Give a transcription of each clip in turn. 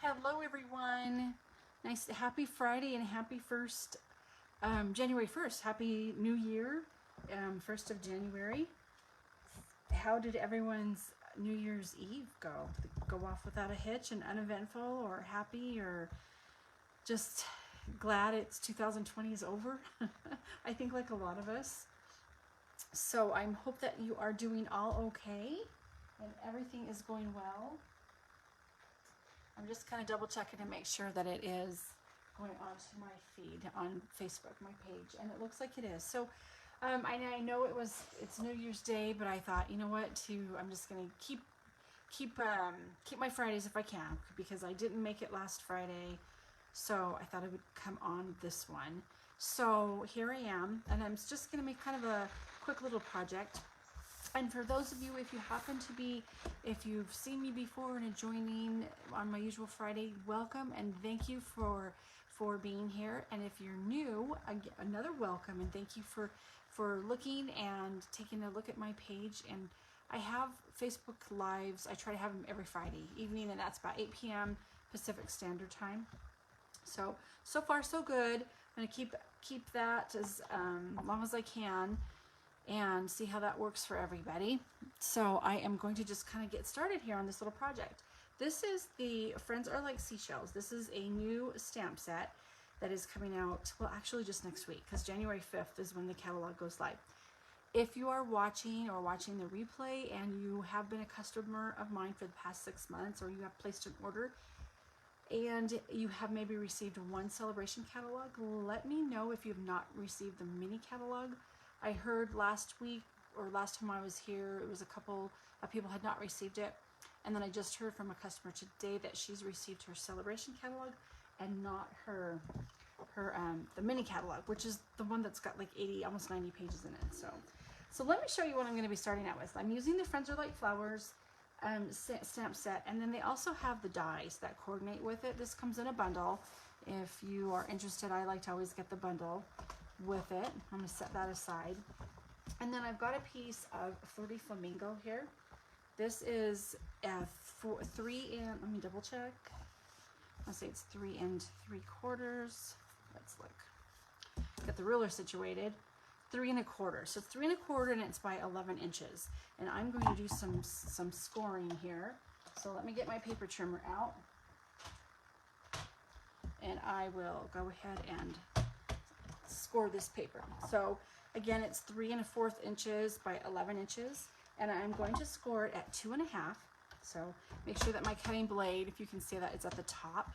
Hello everyone. Happy Friday and happy January 1st. Happy New Year, 1st of January. How did everyone's New Year's Eve go? Did it go off without a hitch and uneventful, or happy, or just glad it's 2020 is over? I think like a lot of us. So I hope that you are doing all okay and everything is going well. I'm just kind of double checking to make sure that it is going onto my feed on Facebook, my page, and it looks like it is. So I know it's New Year's Day, but I thought, you know what, I'm just gonna keep my Fridays if I can, because I didn't make it last Friday, so I thought I would come on this one. So here I am, and I'm just gonna make kind of a quick little project. And for those of you, if you've seen me before and are joining on my usual Friday, welcome and thank you for being here. And if you're new, another welcome and thank you for looking and taking a look at my page. And I have Facebook Lives. I try to have them every Friday evening, and that's about 8 p.m. Pacific Standard Time. So far so good. I'm gonna keep that as long as I can, and see how that works for everybody. So I am going to just kind of get started here on this little project. This is the Friends Are Like Seashells. This is a new stamp set that is coming out, well, actually just next week, because January 5th is when the catalog goes live. If you are watching the replay and you have been a customer of mine for the past 6 months, or you have placed an order and you have maybe received one celebration catalog, let me know if you have not received the mini catalog. I heard last week, or last time I was here, it was a couple of people had not received it. And then I just heard from a customer today that she's received her celebration catalog and not the mini catalog, which is the one that's got like 80, almost 90 pages in it. So let me show you what I'm going to be starting out with. I'm using the Friends Are Like Flowers stamp set, and then they also have the dies that coordinate with it. This comes in a bundle. If you are interested, I like to always get the bundle with it. I'm going to set that aside. And then I've got a piece of Flirty Flamingo here. This is let me double check. I'll say it's 3 3/4. Let's look. Get the ruler situated. 3 1/4. So 3 1/4, and it's by 11 inches. And I'm going to do some scoring here. So let me get my paper trimmer out, and I will go ahead and score this paper. So again, it's 3 1/4 inches by 11 inches, and I'm going to score it at 2 1/2. So make sure that my cutting blade, if you can see that, it's at the top,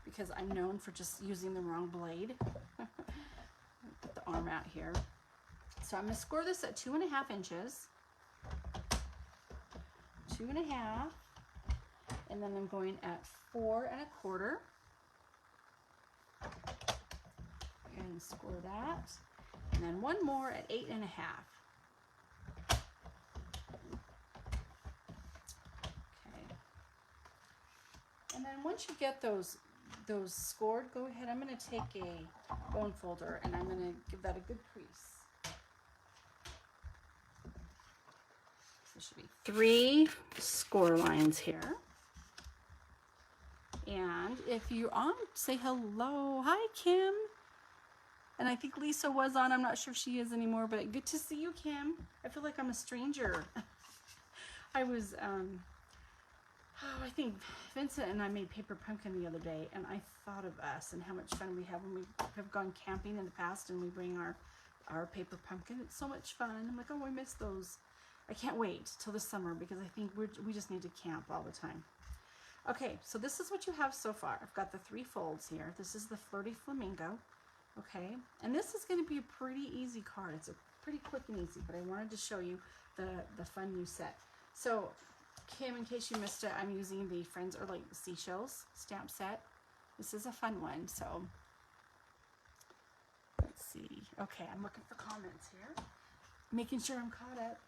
because I'm known for just using the wrong blade. Put the arm out here. So I'm going to score this at 2 1/2 inches. 2 1/2, and then I'm going at 4 1/4. And score that, and then one more at 8 1/2. Okay. And then once you get those scored, go ahead. I'm going to take a bone folder and I'm going to give that a good crease. There should be 3 score lines here. And if you're on, say hello. Hi, Kim. And I think Lisa was on. I'm not sure if she is anymore, but good to see you, Kim. I feel like I'm a stranger. I was, I think Vincent and I made paper pumpkin the other day, and I thought of us and how much fun we have when we have gone camping in the past and we bring our paper pumpkin. It's so much fun. I'm like, oh, I miss those. I can't wait till the summer, because I think we just need to camp all the time. Okay, so this is what you have so far. I've got the 3 folds here. This is the Flirty Flamingo. Okay, and this is going to be a pretty easy card. It's a pretty quick and easy, but I wanted to show you the fun new set. So, Kim, in case you missed it, I'm using the Friends Are Like Seashells stamp set. This is a fun one, so let's see. Okay, I'm looking for comments here, making sure I'm caught up.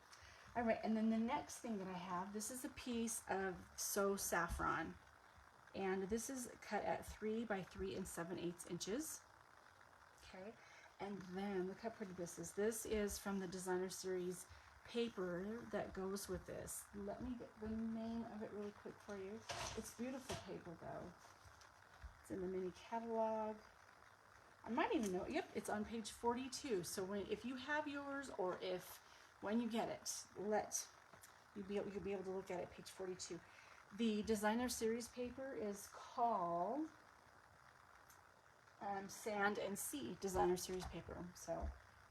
All right, and then the next thing that I have, this is a piece of So Saffron, and this is cut at 3 by 3 7/8 inches. Okay, and then look how pretty this is. This is from the Designer Series paper that goes with this. Let me get the name of it really quick for you. It's beautiful paper though. It's in the mini catalog. I might even know, yep, it's on page 42. So if you have yours, or when you get it, you'll be able to look at it, page 42. The designer series paper is called Sand and Sea designer series paper. So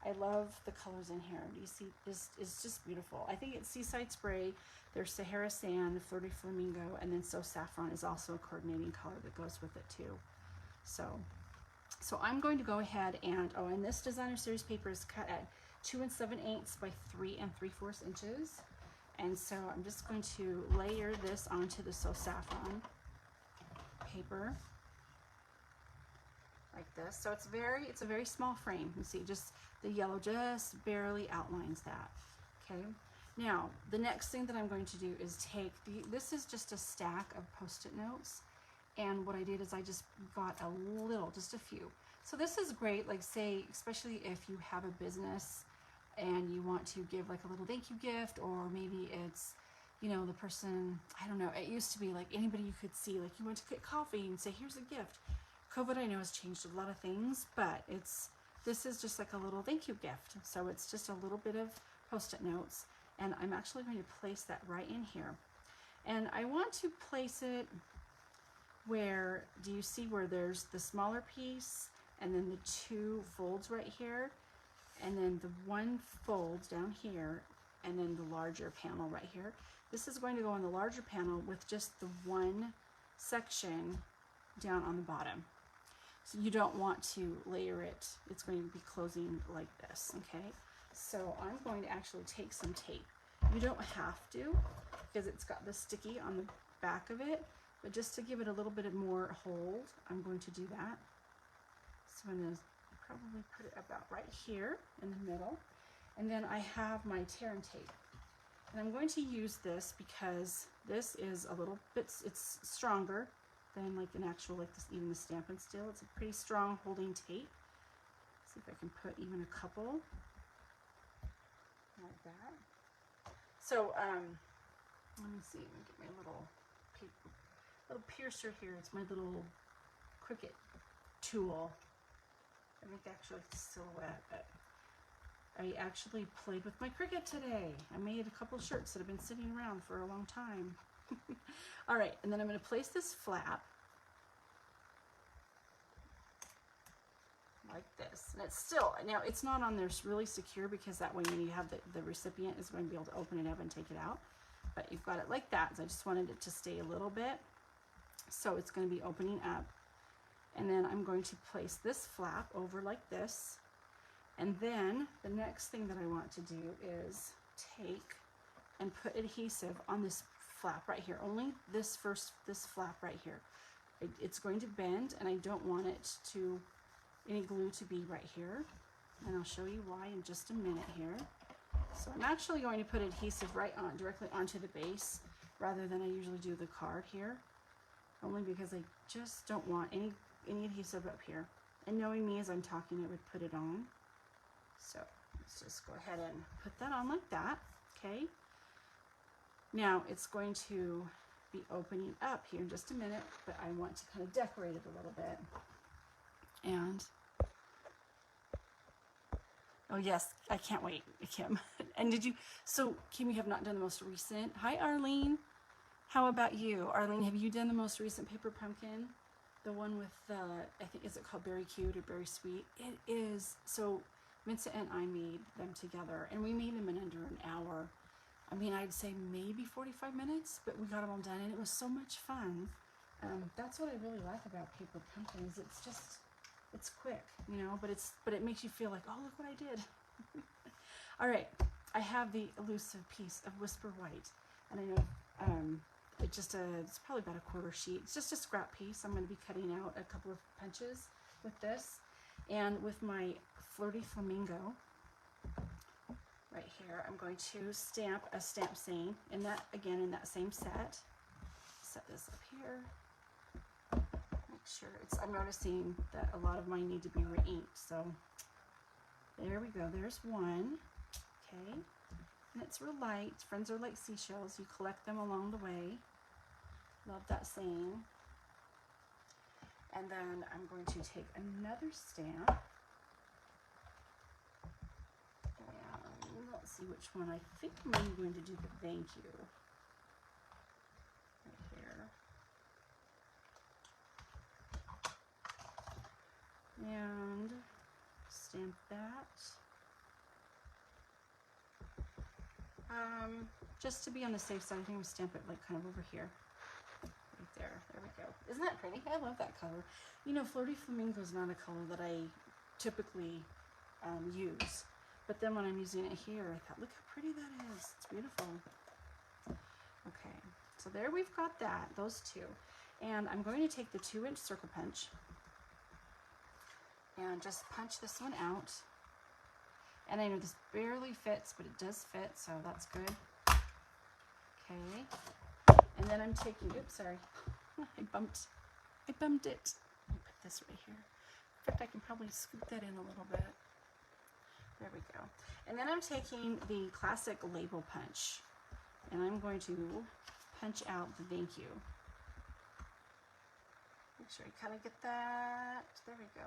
I love the colors in here. Do you see? This is just beautiful. I think it's Seaside Spray, there's Sahara Sand, Flirty Flamingo, and then So Saffron is also a coordinating color that goes with it too. So I'm going to go ahead and, and this designer series paper is cut at 2 7/8 by 3 3/4 inches. And so I'm just going to layer this onto the So Saffron paper like this. So it's a very small frame. You see, just the yellow just barely outlines that. Okay. Now, the next thing that I'm going to do is take this is just a stack of Post-it notes. And what I did is I just got just a few. So this is great, like say, especially if you have a business and you want to give like a little thank you gift, or maybe it's, the person, I don't know, it used to be like anybody you could see, like you went to get coffee and say, here's a gift. COVID, I know, has changed a lot of things, but this is just like a little thank you gift. So it's just a little bit of Post-it notes, and I'm actually going to place that right in here. And I want to place it where, do you see where there's the smaller piece and then the two folds right here, and then the one fold down here, and then the larger panel right here. This is going to go on the larger panel with just the one section down on the bottom. So you don't want to layer it. It's going to be closing like this, okay? So I'm going to actually take some tape. You don't have to, because it's got the sticky on the back of it, but just to give it a little bit more hold, I'm going to do that. So I'm going to probably put it about right here in the middle. And then I have my tear and tape. And I'm going to use this because this is a little bit, it's stronger than like an actual, like this, even the Stampin' Still. It's a pretty strong holding tape. See if I can put even a couple like that. So let me see, let me get my little piercer here. It's my little Cricut tool. I think actually it's a silhouette, but I actually played with my Cricut today. I made a couple shirts that have been sitting around for a long time. All right, and then I'm going to place this flap like this. And it's still, now it's not on there really secure, because that way when you have the recipient is going to be able to open it up and take it out. But you've got it like that. So I just wanted it to stay a little bit. So it's going to be opening up. And then I'm going to place this flap over like this. And then the next thing that I want to do is take and put adhesive on this flap right here. Only this flap right here. It's going to bend, and I don't want it to, any glue to be right here. And I'll show you why in just a minute here. So I'm actually going to put adhesive right on, directly onto the base, rather than I usually do the card here. Only because I just don't want any adhesive up here. And knowing me as I'm talking, I would put it on. So let's just go ahead and put that on like that, okay? Now it's going to be opening up here in just a minute, but I want to kind of decorate it a little bit. And, oh yes, I can't wait, Kim. And so Kim, you have not done the most recent. Hi Arlene, how about you? Arlene, have you done the most recent paper pumpkin? The one with the, I think, is it called Berry Cute or Berry Sweet? It is. So Vincent and I made them together, and we made them in under an hour. I mean, I'd say maybe 45 minutes, but we got them all done, and it was so much fun. That's what I really like about paper pumpkins. It's just, it's quick, but it makes you feel like, oh, look what I did. All right, I have the elusive piece of Whisper White, and I know it's probably about a quarter sheet. It's just a scrap piece. I'm going to be cutting out a couple of punches with this, and with my Flirty Flamingo right here, I'm going to stamp a stamp saying, and that again in that same set. Set this up here. Make sure I'm noticing that a lot of mine need to be re-inked, so there we go. There's one. Okay, and it's real light. Friends are like seashells. You collect them along the way. Love that saying. And then I'm going to take another stamp. And let's see which one. I think I'm going to do the thank you. Right here. And stamp that. Just to be on the safe side, I think I'm going to stamp it like kind of over here. Right there. There we go. Isn't that pretty? I love that color. You know, Flirty Flamingo is not a color that I typically use. But then when I'm using it here, I thought, look how pretty that is. It's beautiful. Okay, so there we've got that, those two. And I'm going to take the 2-inch circle punch and just punch this one out. And I know this barely fits, but it does fit, so that's good. Okay, and then I'm taking, oops, sorry, I bumped it. Let me put this right here. In fact, I can probably scoop that in a little bit. There we go. And then I'm taking the classic label punch, and I'm going to punch out the thank you. Make sure I kind of get that. There we go.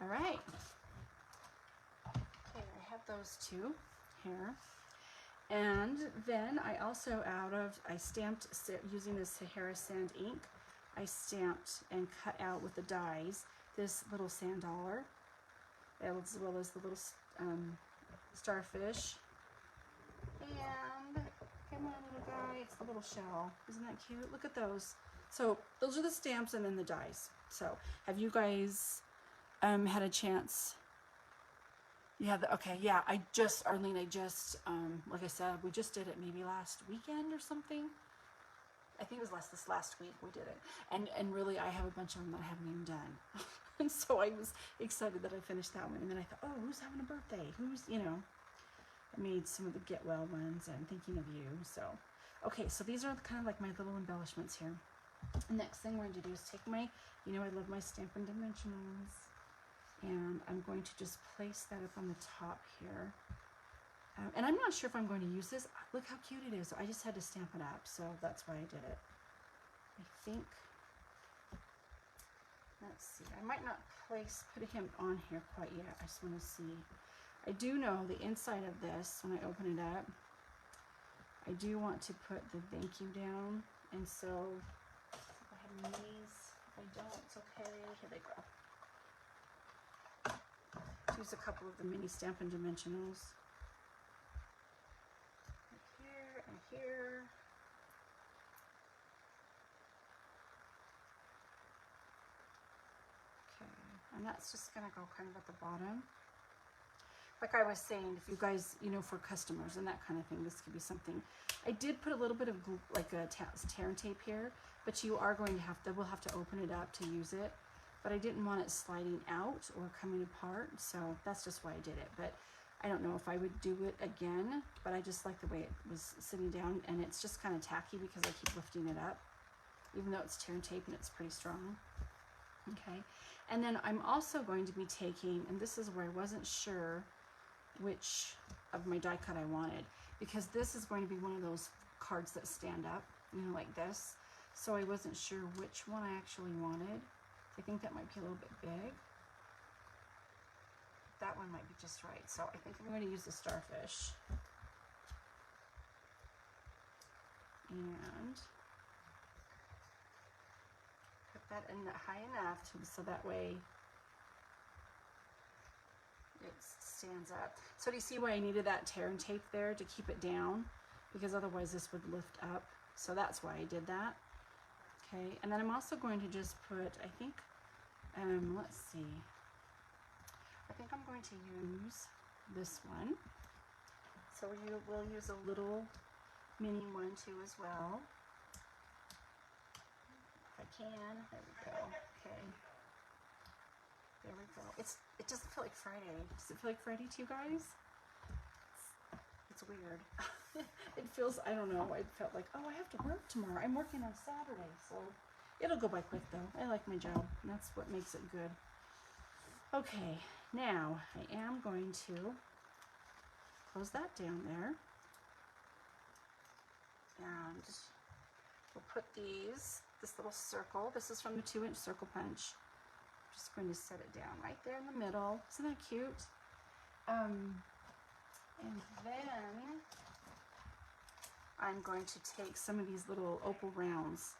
All right. Okay, I have those two here. And then I also I stamped, using the Sahara Sand ink, I stamped and cut out with the dies this little sand dollar, as well as the little starfish. And come on, little guy, it's the little shell. Isn't that cute? Look at those. So those are the stamps and then the dies. So have you guys had a chance? Yeah, okay, yeah, Arlene, like I said, we just did it maybe last weekend or something. I think it was this last week we did it. And really, I have a bunch of them that I haven't even done. And so I was excited that I finished that one. And then I thought, oh, who's having a birthday? Who's, you know, I made some of the get well ones and thinking of you. So, okay, so these are kind of like my little embellishments here. The next thing we're going to do is take my, you know, I love my Stampin' Dimensionals. And I'm going to just place that up on the top here. And I'm not sure if I'm going to use this. Look how cute it is. I just had to stamp it up, so that's why I did it. I think, let's see, I might not put him on here quite yet. I just want to see. I do know the inside of this, when I open it up, I do want to put the thank you down. And so, if I have minis, if I don't, it's okay. Here they go. Use a couple of the mini Stampin' Dimensionals. Right here and here. Okay, and that's just gonna go kind of at the bottom. Like I was saying, if you guys, you know, for customers and that kind of thing, this could be something. I did put a little bit of glue, like a tear and tape here, but you are going to we'll have to open it up to use it. But I didn't want it sliding out or coming apart, so that's just why I did it. But I don't know if I would do it again, but I just like the way it was sitting down, and it's just kind of tacky because I keep lifting it up, even though it's tear and tape and it's pretty strong. Okay, and then I'm also going to be taking, and this is where I wasn't sure which of my die cut I wanted, because this is going to be one of those cards that stand up, you know, like this. So I wasn't sure which one I actually wanted. I think that might be a little bit big. That one might be just right. So I think I'm going to use the starfish. And put that in high enough so that way it stands up. So do you see why I needed that tear and tape there to keep it down? Because otherwise this would lift up. So that's why I did that. Okay, and then I'm also going to just put, I think, let's see. I think I'm going to use this one. So we'll use a little mini one too as well. If I can, there we go. Okay, there we go. It doesn't feel like Friday. Does it feel like Friday to you guys? It's weird. It feels, I don't know, it felt like, oh, I have to work tomorrow. I'm working on Saturday, so it'll go by quick though. I like my job, and that's what makes it good. Okay, now I am going to close that down there. And we'll put these this little circle. This is from the 2-inch circle punch. I'm just going to set it down right there in the middle. Isn't that cute? And then I'm going to take some of these little opal rounds.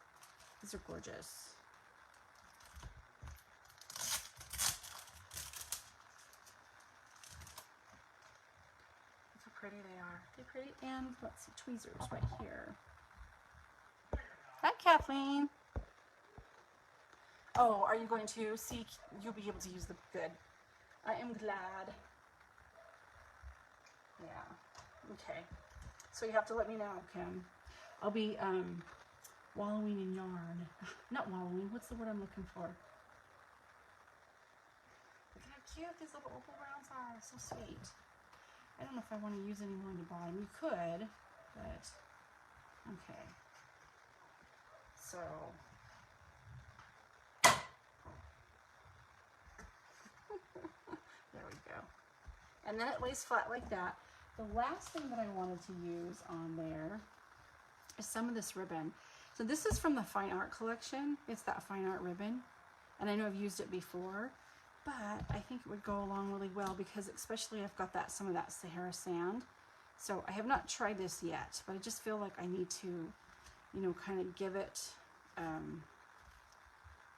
These are gorgeous. Look how pretty they are. They're pretty. And let's see, tweezers right here. Hi, Kathleen. Oh, are you going to see? You'll be able to use the good. I am glad. Yeah. Okay. So you have to let me know, Kim. I'll be wallowing in yarn. Not wallowing. What's the word I'm looking for? Look how cute these little opal rounds are. So sweet. I don't know if I want to use any more on the bottom. You could, but okay. So there we go. And then it lays flat like that. The last thing that I wanted to use on there is some of this ribbon. So this is from the Fine Art collection. It's that Fine Art ribbon. And I know I've used it before, but I think it would go along really well because especially I've got that some of that Sahara sand. So I have not tried this yet, but I just feel like I need to, you know, kind of give it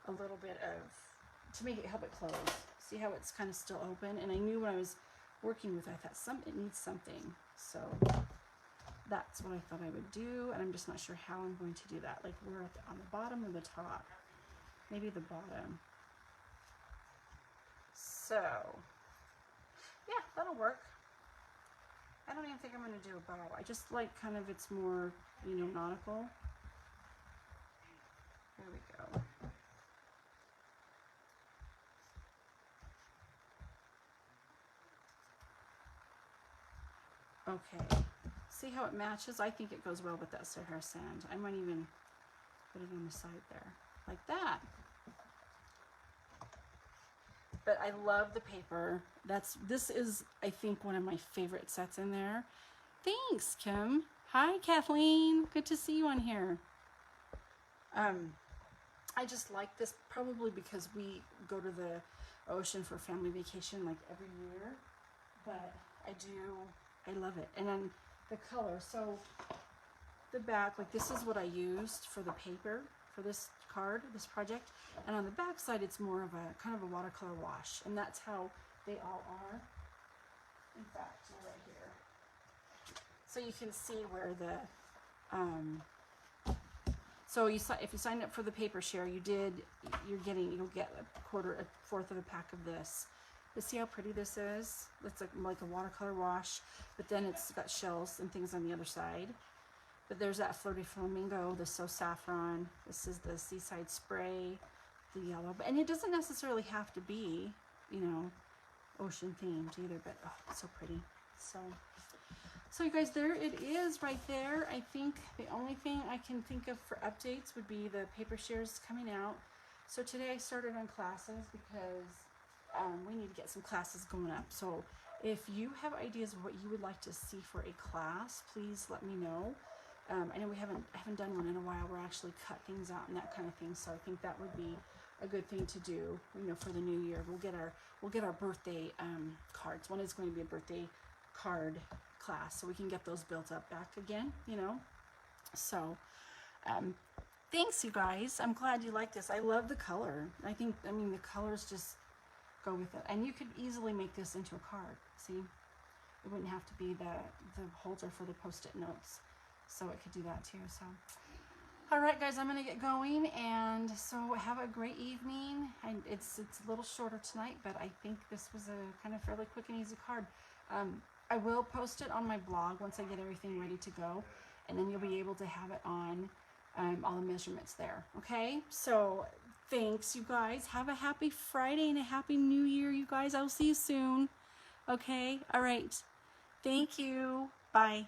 a little bit of, to make it, help it close. See how it's kind of still open? And I knew when I was working with it, I thought it needs something. So that's what I thought I would do, and I'm just not sure how I'm going to do that. Like, we're on the bottom or the top? Maybe the bottom. So, yeah, that'll work. I don't even think I'm going to do a bow. I just like kind of, it's more, you know, nautical. There we go. Okay, see how it matches? I think it goes well with that Sahara sand. I might even put it on the side there, like that. But I love the paper. This is, I think, one of my favorite sets in there. Thanks, Kim. Hi, Kathleen. Good to see you on here. I just like this probably because we go to the ocean for family vacation like every year, but I love it. And then the color, so the back, like this is what I used for the paper for this card, this project, and on the back side it's more of a kind of a watercolor wash, and that's how they all are. In fact, right here, so you can see where the so if you signed up for the paper share, you'll get a fourth of a pack of this. But see how pretty this is? It's like a watercolor wash, but then it's got shells and things on the other side. But there's that Flirty Flamingo, the So Saffron. This is the Seaside Spray, the yellow. And it doesn't necessarily have to be, you know, ocean themed either, but oh, it's so pretty. So you guys, there it is right there. I think the only thing I can think of for updates would be the paper shares coming out. So today I started on classes because we need to get some classes going up. So if you have ideas of what you would like to see for a class, please let me know. I know I haven't done one in a while where I actually cut things out and that kind of thing. So I think that would be a good thing to do, you know, for the new year. We'll get our birthday cards. One is going to be a birthday card class, so we can get those built up back again, you know. So thanks, you guys. I'm glad you like this. I love the color. I mean the colors just go with it, and you could easily make this into a card. See, it wouldn't have to be the holder for the post-it notes, so it could do that too. So all right, guys, I'm gonna get going, and so have a great evening. And it's a little shorter tonight, but I think this was a kind of fairly quick and easy card. I will post it on my blog once I get everything ready to go, and then you'll be able to have it on all the measurements there. Okay, so thanks, you guys. Have a happy Friday and a happy New Year, you guys. I'll see you soon. Okay, all right. Thank you. Bye.